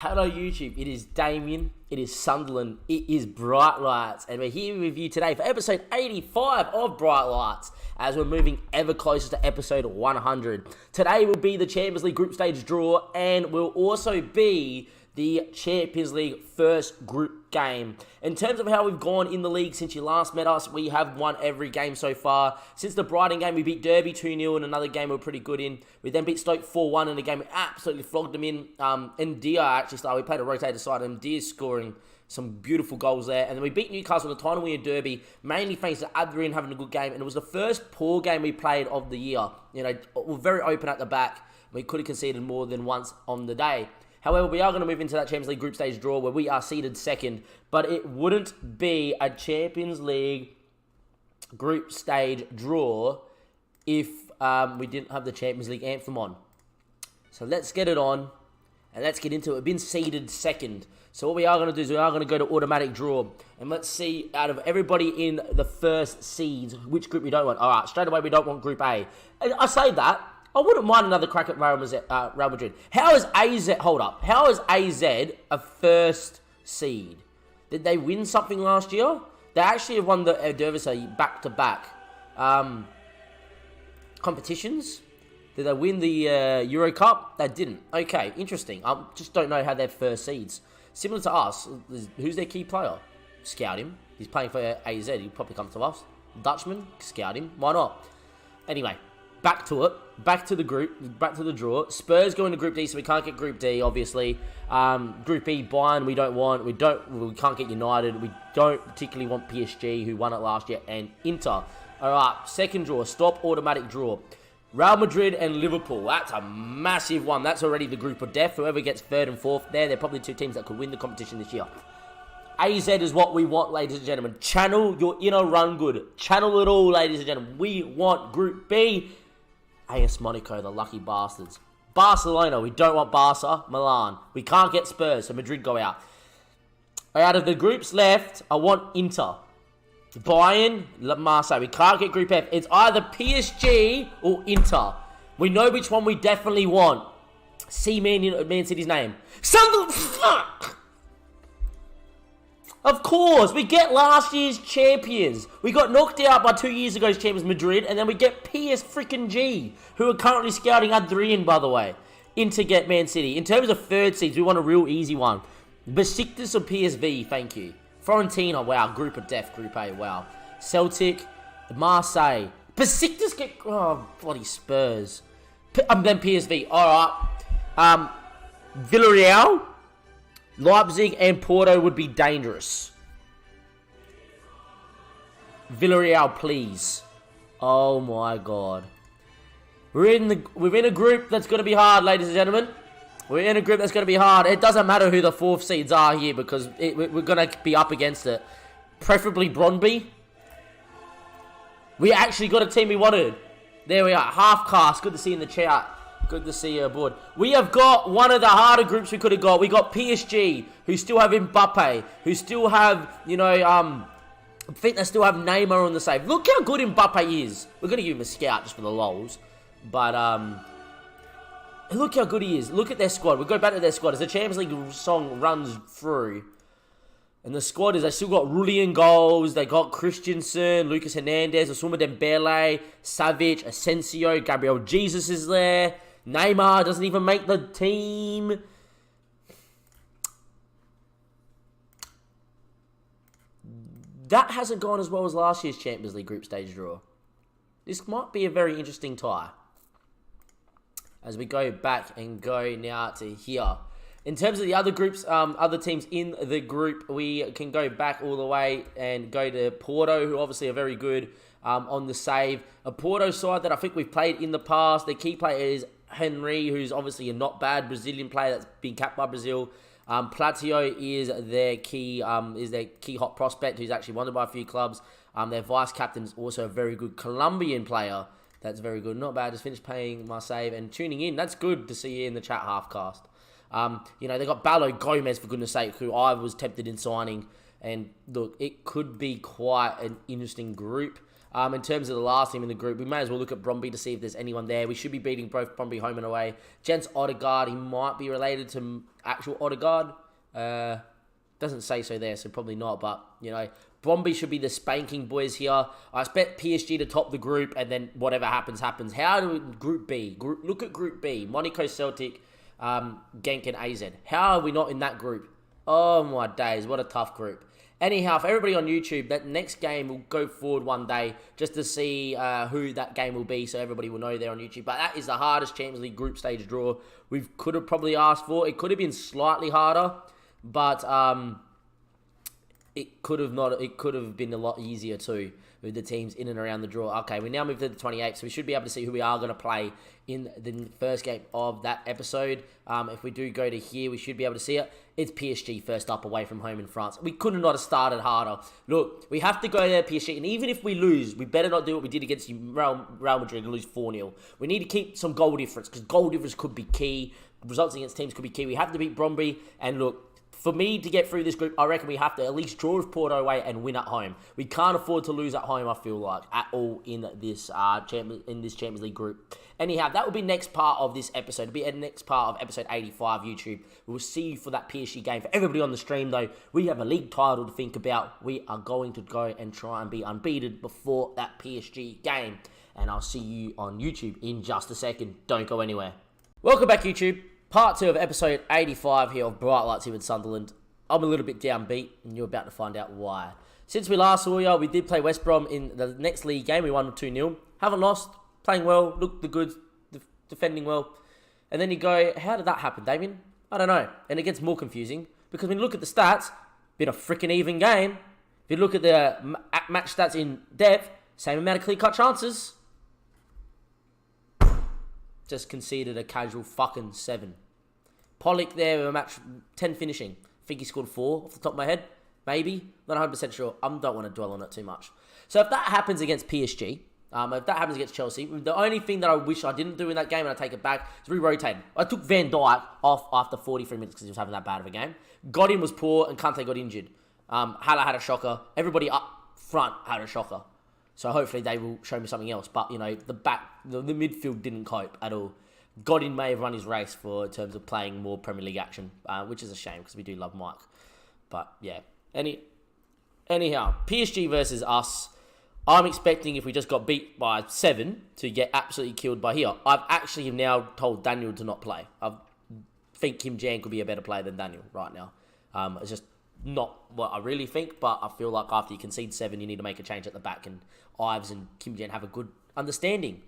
Hello YouTube, it is Damien, it is Sunderland, it is Bright Lights, and we're here with you today for episode 85 of Bright Lights, as we're moving ever closer to episode 100. Today will be the Champions League group stage draw, and will also be the Champions League first group game. In terms of how we've gone in the league since you last met us, we have won every game so far. Since the Brighton game, we beat Derby 2-0 in another game we were pretty good in. We then beat Stoke 4-1 in a game we absolutely flogged them in. And Dia actually started. We played a rotated side, and Dia scoring some beautiful goals there. And then we beat Newcastle in the title win Derby, mainly thanks to Adrian having a good game. And it was the first poor game we played of the year. You know, we're very open at the back. We could have conceded more than once on the day. However, we are going to move into that Champions League group stage draw where we are seeded second, but it wouldn't be a Champions League group stage draw if we didn't have the Champions League anthem on. So let's get it on, and let's get into it. We've been seeded second. So what we are going to do is we are going to go to automatic draw, and let's see, out of everybody in the first seeds, which group we don't want. All right, straight away we don't want Group A. And I say that, I wouldn't mind another crack at Real Madrid. How is AZ... Hold up. How is AZ a first seed? Did they win something last year? They actually have won the Eredivisie back-to-back competitions. Did they win the Euro Cup? They didn't. Okay, interesting. I just don't know how they're first seeds. Similar to us, who's their key player? Scout him. He's playing for AZ. He'll probably come to us. Dutchman? Scout him. Why not? Anyway, back to it. Back to the group. Back to the draw. Spurs go into Group D, so we can't get Group D, obviously. Group B, Bayern, we don't want. We can't get United. We don't particularly want PSG, who won it last year, and Inter. All right, second draw. Stop automatic draw. Real Madrid and Liverpool. That's a massive one. That's already the group of death. Whoever gets third and fourth there, they're probably two teams that could win the competition this year. AZ is what we want, ladies and gentlemen. Channel your inner run good. Channel it all, ladies and gentlemen. We want Group B. AS Monaco, the lucky bastards. Barcelona, we don't want Barca. Milan, we can't get Spurs, so Madrid go out. Out of the groups left, I want Inter. Bayern, Marseille, we can't get Group F. It's either PSG or Inter. We know which one we definitely want. See Man City's name. Sunderland, fuck! Of course, we get last year's champions. We got knocked out by 2 years ago's champions Madrid, and then we get PSG, who are currently scouting Adrian, by the way, in to get Man City. In terms of third seeds, we want a real easy one. Besiktas or PSV, thank you. Fiorentina, wow, group of death, Group A, wow. Celtic, Marseille. Besiktas get, oh, bloody Spurs. Then PSV, all right. Villarreal. Leipzig and Porto would be dangerous. Villarreal, please. Oh my god. We're in a group that's going to be hard, ladies and gentlemen. We're in a group that's going to be hard. It doesn't matter who the fourth seeds are here, because we're going to be up against it. Preferably Brøndby. We actually got a team we wanted. There we are. Half cast. Good to see you in the chat. Good to see you aboard. We have got one of the harder groups we could have got. We got PSG, who still have Mbappe, who still have, you know, I think they still have Neymar on the save. Look how good Mbappe is. We're going to give him a scout just for the lols. But, look how good he is. Look at their squad. We'll go back to their squad. As the Champions League song runs through. And the squad is, they still got Rulli in goals. They got Christensen, Lucas Hernandez, Ousmane Dembele, Savic, Asensio, Gabriel Jesus is there. Neymar doesn't even make the team. That hasn't gone as well as last year's Champions League group stage draw. This might be a very interesting tie. As we go back and go now to here. In terms of the other groups, other teams in the group, we can go back all the way and go to Porto, who obviously are very good on the save. A Porto side that I think we've played in the past. Their key player is Henry, who's obviously a not bad Brazilian player that's been capped by Brazil. Platio is their key hot prospect, who's actually wanted by a few clubs. Their vice captain is also a very good Colombian player. That's very good. Not bad. Just finished paying my save and tuning in. That's good to see you in the chat, Halfcast. You know, they got Balo Gomez, for goodness sake, who I was tempted in signing. And look, it could be quite an interesting group. In terms of the last team in the group, we may as well look at Bromby to see if there's anyone there. We should be beating both Bromby home and away. Gents Odegaard, he might be related to actual Odegaard. Doesn't say so there, so probably not. But, Bromby should be the spanking boys here. I expect PSG to top the group, and then whatever happens, happens. How do we, Group B? Look at Group B. Monaco, Celtic, Genk, and AZ. How are we not in that group? Oh, my days. What a tough group. Anyhow, for everybody on YouTube, that next game will go forward one day just to see who that game will be, so everybody will know there on YouTube. But that is the hardest Champions League group stage draw we could have probably asked for. It could have been slightly harder, but it could have been a lot easier too with the teams in and around the draw. Okay, we now move to the 28th, so we should be able to see who we are going to play in the first game of that episode. If we do go to here, we should be able to see it. It's PSG first up away from home in France. We could not have started harder. Look, we have to go there, PSG, and even if we lose, we better not do what we did against Real Madrid and lose 4-0. We need to keep some goal difference, because goal difference could be key. Results against teams could be key. We have to beat Bromby, and look, for me to get through this group, I reckon we have to at least draw with Porto away and win at home. We can't afford to lose at home, I feel like, at all in this Champions League group. Anyhow, that will be next part of this episode. It'll be the next part of episode 85 YouTube. We will see you for that PSG game. For everybody on the stream, though, we have a league title to think about. We are going to go and try and be unbeaten before that PSG game. And I'll see you on YouTube in just a second. Don't go anywhere. Welcome back, YouTube. Part 2 of episode 85 here of Bright Lights here with Sunderland. I'm a little bit downbeat, and you're about to find out why. Since we last saw you, we did play West Brom in the next league game. We won 2-0. Haven't lost. Playing well. Looked the goods. Defending well. And then you go, how did that happen, Damien? I don't know. And it gets more confusing, because when you look at the stats, been a freaking even game. If you look at the match stats in depth, same amount of clear-cut chances. Just conceded a casual fucking 7. Pollock there with a match 10 finishing. I think he scored 4 off the top of my head. Maybe. Not 100% sure. I don't want to dwell on it too much. So if that happens against PSG, if that happens against Chelsea, the only thing that I wish I didn't do in that game, and I take it back, is re-rotate. I took Van Dijk off after 43 minutes because he was having that bad of a game. Godin was poor and Kante got injured. Haller had a shocker. Everybody up front had a shocker. So hopefully they will show me something else. But, the midfield didn't cope at all. Godin may have run his race in terms of playing more Premier League action, which is a shame because we do love Mike. But, yeah. Anyhow, PSG versus us. I'm expecting if we just got beat by 7 to get absolutely killed by here. I've actually now told Daniel to not play. I think Kim Jan could be a better player than Daniel right now. It's just not what I really think, but I feel like after you concede 7, you need to make a change at the back, and Ives and Kim Jan have a good understanding.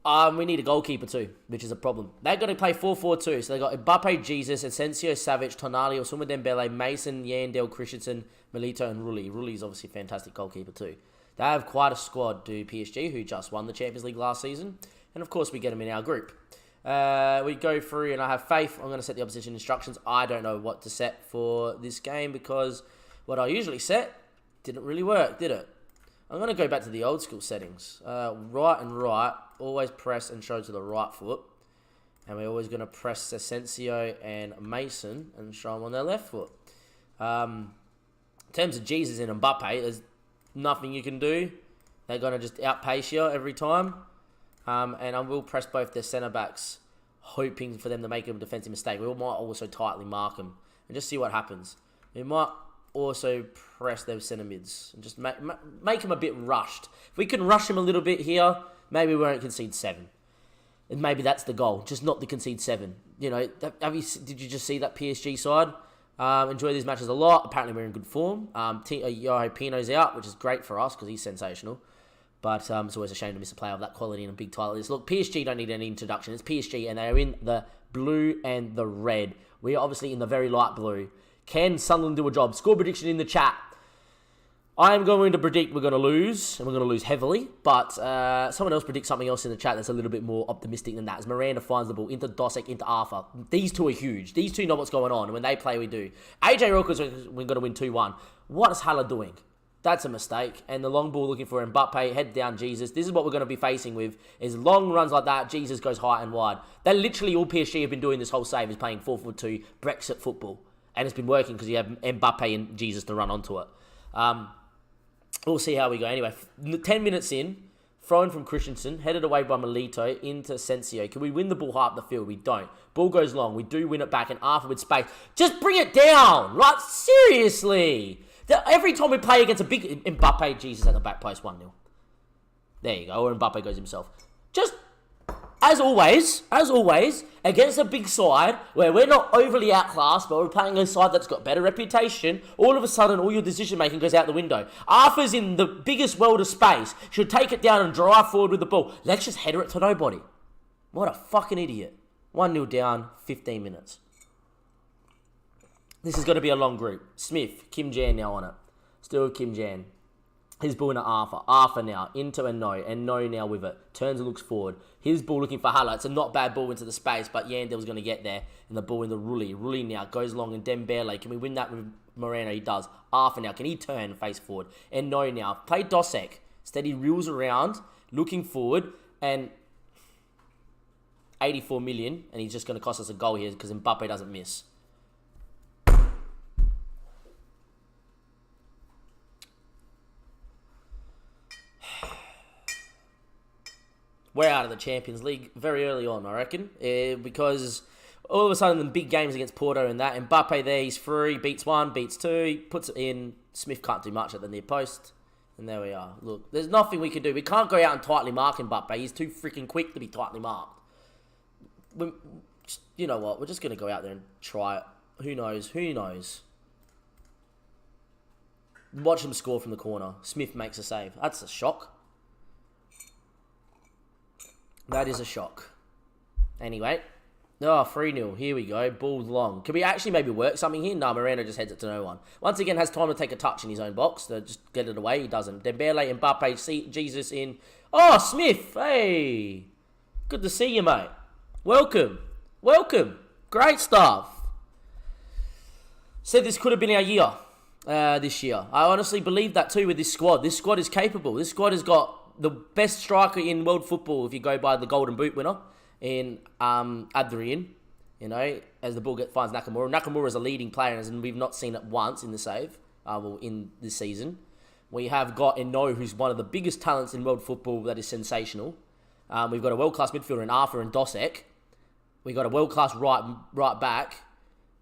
We need a goalkeeper too, which is a problem. They're going to play 4-4-2, so they got Mbappe, Jesus, Asensio, Savic, Tonali, Ousmane Dembele, Mason, Yandel, Christensen, Milito, and Rulli. Rulli's obviously a fantastic goalkeeper too. They have quite a squad, do PSG, who just won the Champions League last season, and of course we get them in our group. We go through, and I have faith. I'm going to set the opposition instructions. I don't know what to set for this game because what I usually set didn't really work, did it? I'm going to go back to the old school settings. Right and right, always press and show to the right foot. And we're always going to press Asensio and Mason and show them on their left foot. In terms of Jesus and Mbappe, there's nothing you can do. They're going to just outpace you every time. And I will press both their centre-backs, hoping for them to make a defensive mistake. We might also tightly mark them and just see what happens. We might also press their centre-mids and just make them a bit rushed. If we can rush them a little bit here, maybe we won't concede 7. And maybe that's the goal, just not to concede 7. Did you just see that PSG side? Enjoy these matches a lot. Apparently we're in good form. Yoho Pino's out, which is great for us because he's sensational. But it's always a shame to miss a player of that quality in a big title. Look, PSG don't need any introduction. It's PSG, and they are in the blue and the red. We are obviously in the very light blue. Can Sunderland do a job? Score prediction in the chat. I am going to predict we're going to lose, and we're going to lose heavily. But someone else predicts something else in the chat that's a little bit more optimistic than that. As Miranda finds the ball into Dosek, into Arthur. These two are huge. These two know what's going on. And when they play, we do. AJ Rokas, we're going to win 2-1. What is Haller doing? That's a mistake. And the long ball looking for Mbappe, head down Jesus. This is what we're going to be facing with, is long runs like that. Jesus goes high and wide. That literally all PSG have been doing this whole save is playing 4-4-2 Brexit football. And it's been working because you have Mbappe and Jesus to run onto it. We'll see how we go. Anyway, 10 minutes in, thrown from Christensen, headed away by Melito into Sensio. Can we win the ball high up the field? We don't. Ball goes long. We do win it back, and after with space, just bring it down. Like, seriously. Every time we play against a big Mbappe, Jesus at the back post, 1-0. There you go. Or Mbappe goes himself. Just, as always, against a big side where we're not overly outclassed, but we're playing a side that's got better reputation, all of a sudden, all your decision-making goes out the window. Arthur's in the biggest world of space, should take it down and drive forward with the ball. Let's just header it to nobody. What a fucking idiot. 1-0 down, 15 minutes. This is going to be a long group. Smith, Kim Jan now on it. Still Kim Jan. His ball into Arthur. Arthur now into No now with it. Turns and looks forward. His ball looking for Hala. It's a not bad ball into the space, but Yandel's going to get there. And the ball in the Rulli. Rulli now goes long and Dembele. Can we win that with Moreno? He does. Arthur now. Can he turn and face forward? And No now. Play Dosek. Instead he reels around, looking forward, and 84 million. And he's just going to cost us a goal here because Mbappe doesn't miss. We're out of the Champions League very early on, I reckon, because all of a sudden the big games against Porto and that, Mbappe there, he's free, beats one, beats two, puts it in. Smith can't do much at the near post, and there we are. Look, there's nothing we can do. We can't go out and tightly mark Mbappe. He's too freaking quick to be tightly marked. You know what? We're just going to go out there and try it. Who knows? Who knows? Watch him score from the corner. Smith makes a save. That's a shock. That is a shock. Anyway. Oh, 3-0. Here we go. Ball long. Can we actually maybe work something here? No, Moreno just heads it to no one. Once again, has time to take a touch in his own box to just get it away. He doesn't. Dembele, Mbappe, Jesus in. Oh, Smith. Hey. Good to see you, mate. Welcome. Welcome. Great stuff. Said this could have been our year this year. I honestly believe that too with this squad. This squad is capable. This squad has got the best striker in world football, if you go by the Golden Boot winner, in Adrian, you know, as the ball finds Nakamura. Nakamura is a leading player, and we've not seen it once in the save, in this season. We have got Eno, who's one of the biggest talents in world football, that is sensational. We've got a world-class midfielder in Arthur and Dosek. We've got a world-class right back,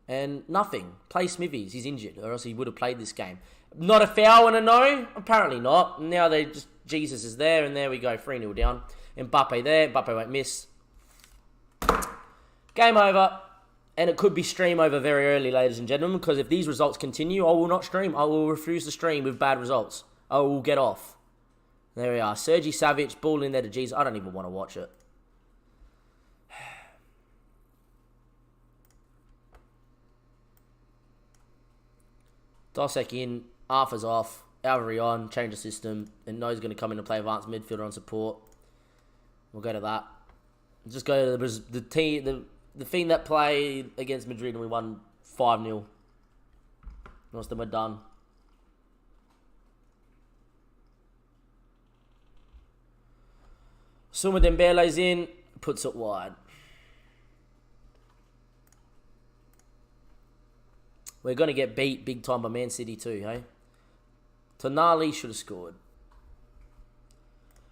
and nothing. Play Smithies, he's injured, or else he would have played this game. Not a foul and a no? Apparently not. Now they just... Jesus is there, and there we go, 3-0 down. Mbappe there, Mbappe won't miss. Game over, and it could be stream over very early, ladies and gentlemen, because if these results continue, I will not stream. I will refuse to stream with bad results. I will get off. There we are. Sergi Savic, ball in there to Jesus. I don't even want to watch it. Dosek in, Arthur's off. Alvary on, change the system, and No's going to come in and play advanced midfielder on support. We'll go to that. Just go to the team that played against Madrid and we won 5-0. Once then we're done. Suma Dembele's in, puts it wide. We're going to get beat big time by Man City too, hey? Tonali should have scored.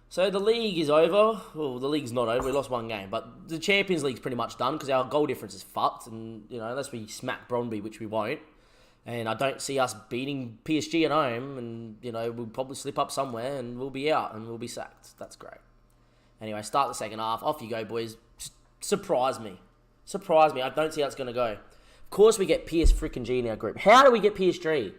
So the league is over. Well, the league's not over. We lost one game. But the Champions League's pretty much done because our goal difference is fucked. And, you know, unless we smack Brøndby, which we won't. And I don't see us beating PSG at home. And, you know, we'll probably slip up somewhere and we'll be out and we'll be sacked. That's great. Anyway, start the second half. Off you go, boys. Just surprise me. Surprise me. I don't see how it's going to go. Of course we get PSG in our group. How do we get PSG?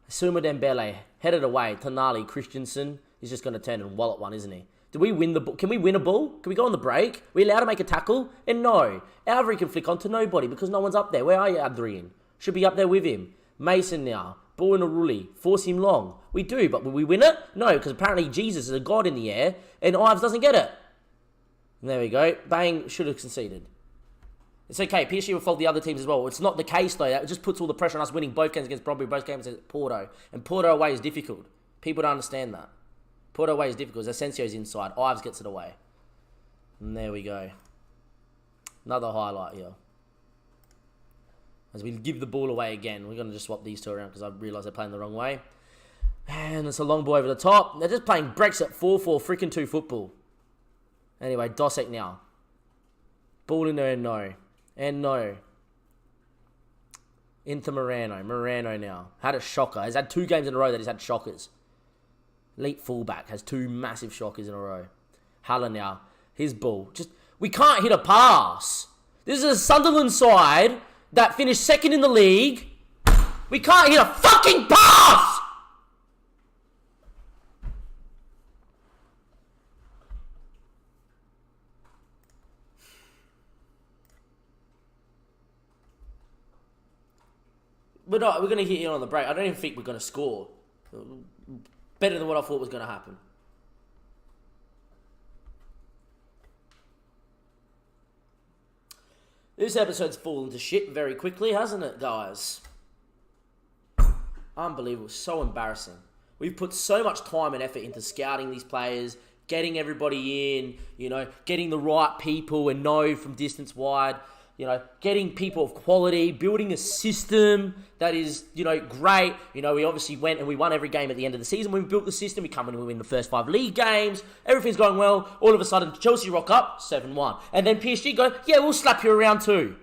Suma Dembele, headed away. Tonali, Christensen, he's just going to turn and wallet one, isn't he? Do we win the ball? Can we win a ball? Can we go on the break? Are we allowed to make a tackle? And no. Alvary can flick on to nobody because no one's up there. Where are you, Adrian? Should be up there with him. Mason now. Ball in a Rulli. Force him long. We do, but will we win it? No, because apparently Jesus is a god in the air and Ives doesn't get it. And there we go. Bang, should have conceded. It's okay. PSG will fold the other teams as well. It's not the case, though. That just puts all the pressure on us winning both games against Brøndby, both games against Porto. And Porto away is difficult. People don't understand that. Porto away is difficult. Asensio's inside. Ives gets it away. And there we go. Another highlight here. As we give the ball away again. We're going to just swap these two around because I realise they're playing the wrong way. And it's a long ball over the top. They're just playing Brexit 4-4 freaking 2 football. Anyway, Dosek now. Ball in there and no. And no. Into Morano. Morano now. Had a shocker. He's had 2 games in a row that he's had shockers. Elite fullback. Has 2 massive shockers in a row. Haller now. His ball. We can't hit a pass. This is a Sunderland side that finished 2nd in the league. We can't hit a fucking pass! We're going to hit in on the break. I don't even think we're going to score. Better than what I thought was going to happen. This episode's fallen to shit very quickly, hasn't it, guys? Unbelievable. So embarrassing. We've put so much time and effort into scouting these players, getting everybody in, getting the right people and know from distance wide. Getting people of quality, building a system that is, great. We obviously went and we won every game at the end of the season. When we built the system, we come in and we win the first 5 league games. Everything's going well. All of a sudden, Chelsea rock up, 7-1. And then PSG go, yeah, we'll slap you around too.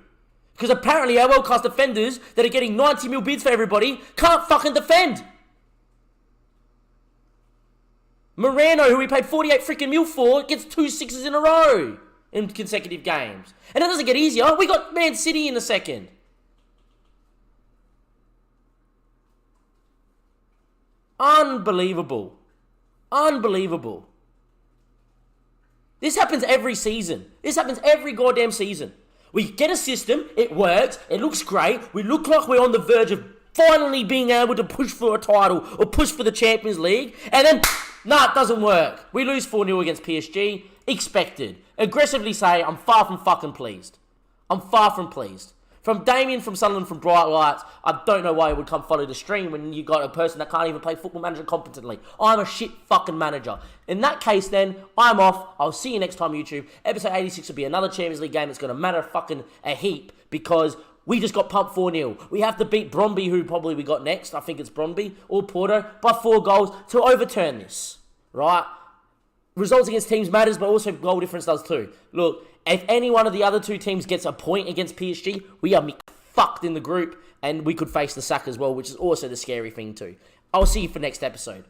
Because apparently our world-class defenders that are getting 90 mil bids for everybody can't fucking defend. Morano, who we paid 48 freaking mil for, gets 2 6s in a row in consecutive games. And it doesn't get easier. We got Man City in a second. Unbelievable. Unbelievable. This happens every season. This happens every goddamn season. We get a system, it works, it looks great, we look like we're on the verge of finally being able to push for a title or push for the Champions League, and then, nah, it doesn't work. We lose 4-0 against PSG. Expected. Aggressively say, I'm far from fucking pleased. I'm far from pleased. From Damien, from Sunderland, from Bright Lights, I don't know why he would come follow the stream when you got a person that can't even play Football Manager competently. I'm a shit fucking manager. In that case then, I'm off. I'll see you next time, YouTube. Episode 86 will be another Champions League game that's going to matter fucking a heap because we just got pumped 4-0. We have to beat Bromby, who probably we got next. I think it's Bromby or Porto, by 4 goals to overturn this. Right? Results against teams matters, but also goal difference does too. Look, if any one of the other 2 teams gets a point against PSG, we are fucked in the group, and we could face the sack as well, which is also the scary thing too. I'll see you for next episode.